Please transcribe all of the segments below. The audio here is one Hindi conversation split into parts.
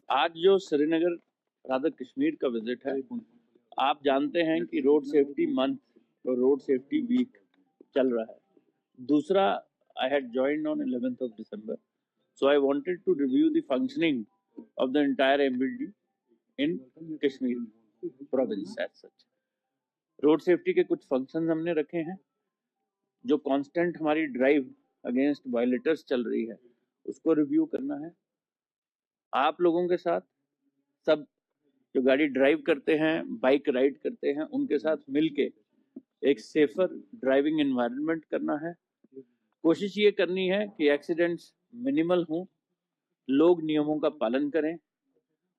आज जो श्रीनगर राधा कश्मीर का विजिट है, आप जानते हैं कि रोड सेफ्टी मंथ और रोड सेफ्टी वीक चल रहा है। दूसरा, I had joined on 11th of December, so I wanted to review the functioning of the entire MBD in Kashmir province as such. Road safety के कुछ फंक्शंस हमने रखे हैं। जो कांस्टेंट हमारी ड्राइव अगेंस्ट वायलेटर्स चल रही है, उसको रिव्यू करना है। आप लोगों के साथ सब जो गाड़ी ड्राइव करते हैं, बाइक राइड करते हैं, उनके साथ मिलके एक सेफर ड्राइविंग एनवायरनमेंट करना है। कोशिश ये करनी है कि एक्सीडेंट्स मिनिमल हों, लोग नियमों का पालन करें,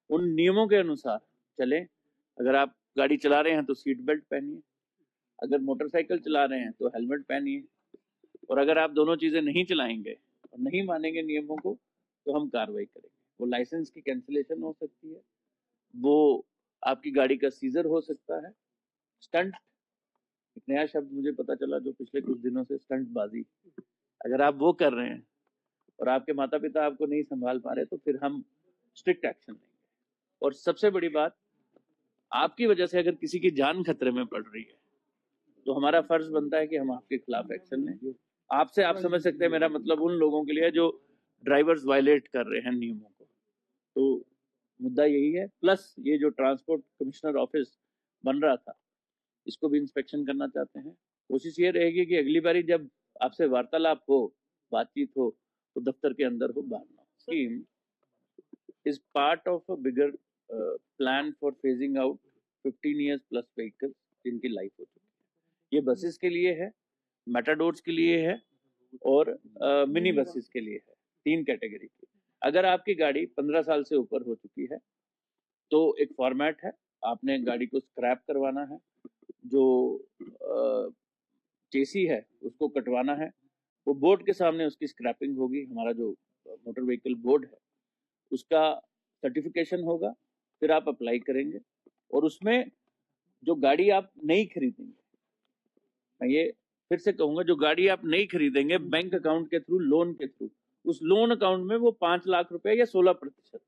उन नियमों के अनुसार चलें। अगर आप गाड़ी चला रहे हैं तो सीट बेल्ट पहनिए, अगर मोटरसाइकिल चला रहे हैं तो हेलमेट पहनिए, और अगर आप दोनों चीजें नहीं चलाएंगे और नहीं मानेंगे नियमों को तो हम कार्रवाई करेंगे। वो लाइसेंस की कैंसिलेशन हो सकती है, वो आपकी गाड़ी का सीजर हो सकता है। स्टंट, एक नया शब्द मुझे पता चला जो पिछले कुछ दिनों से, स्टंट बाजी। अगर आप वो कर रहे हैं और आपके माता पिता आपको नहीं संभाल पा रहे तो फिर हम स्ट्रिक्ट एक्शन लेंगे। और सबसे बड़ी बात, आपकी वजह से अगर किसी की जान खतरे में पड़ रही है तो हमारा फर्ज बनता है कि हम आपके खिलाफ एक्शन लें। आपसे आप समझ सकते हैं मेरा मतलब उन लोगों के लिए जो ड्राइवर्स वायलेट कर रहे हैं नियमों को। तो मुद्दा यही है। प्लस ये जो ट्रांसपोर्ट कमिश्नर ऑफिस बन रहा था, इसको भी इंस्पेक्शन करना चाहते हैं। कोशिश ये रहेगी कि अगली बारी जब आपसे वार्तालाप हो, बातचीत हो, तो दफ्तर के अंदर हो, बाहर ना हो। Scheme is part of a bigger plan for phasing out 15 years plus vehicles जिनकी लाइफ हो चुकी है। ये बसेस के लिए है, मेटाडोर्स के लिए है और मिनी बसेस के लिए है, 3 कैटेगरी की। अगर आपकी गाड़ी 15 साल से ऊपर हो चुकी है तो एक फॉर्मेट है, आपने गाड़ी को स्क्रैप करवाना है, जो चेसी है उसको कटवाना है, वो बोर्ड के सामने उसकी स्क्रैपिंग होगी। हमारा जो मोटर व्हीकल बोर्ड है उसका सर्टिफिकेशन होगा, फिर आप अप्लाई करेंगे। और उसमें जो गाड़ी आप नहीं खरीदेंगे, मैं ये फिर से कहूंगा, जो गाड़ी आप नहीं खरीदेंगे बैंक अकाउंट के थ्रू, लोन के थ्रू, उस लोन अकाउंट में वो 5 लाख रुपए या 16%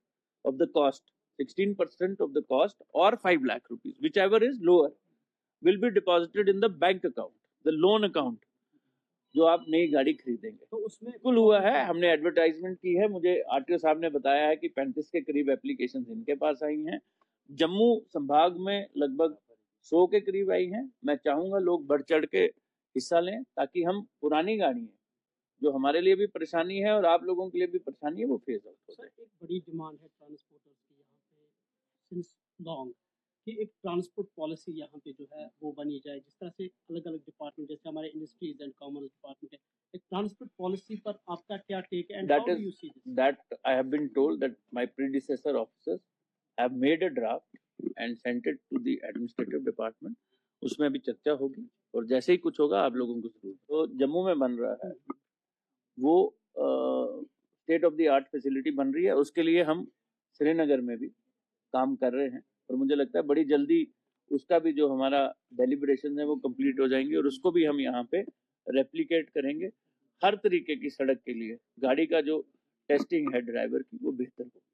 of the cost, 16% of the cost और 5 lakh rupees, which ever is lower, will be deposited in the bank account, the loan account, जो आप नई गाड़ी खरीदेंगे। तो उसमें कुल हुआ है, हमने एडवर्टाइजमेंट की है, मुझे आरटीओ साहब ने बताया है कि 35 के करीब एप्लीकेशन इनके पास आई हैं। जम्मू संभाग में लगभग 100 के करीब आई हैं। मैं चाहूंगा लोग बढ़ चढ़ के हिस्सा लें, ताकि हम पुरानी गाड़ी है जो हमारे लिए भी परेशानी है और आप लोगों के लिए भी परेशानी है, वो फेज आउट हो जाए। एक बड़ी डिमांड है ट्रांसपोर्टर्स की यहाँ पे सिंस लॉन्ग कि एक ट्रांसपोर्ट पॉलिसी यहाँ पे जो है वो बनी जाए, जिस तरह से अलग अलग डिपार्टमेंट, जैसे हमारे इंडस्ट्रीज एंड कॉमर्स डिपार्टमेंट है, एक ट्रांसपोर्ट पॉलिसी पर आपका क्या टेक है and how do you see this? That I have been told that my predecessor officers have made a draft and sent it to the administrative department. उसमें अभी चर्चा होगी और जैसे ही कुछ होगा आप लोगों को जरूर। तो जम्मू में बन रहा है वो state of the art facility बन रही है, उसके लिए हम श्रीनगर में भी काम कर रहे हैं और मुझे लगता है बड़ी जल्दी उसका भी जो हमारा डेलिब्रेशन है वो कंप्लीट हो जाएंगे और उसको भी हम यहाँ पे रेप्लिकेट करेंगे। हर तरीके की सड़क के लिए गाड़ी का जो टेस्टिंग है ड्राइवर की, वो बेहतर होगी।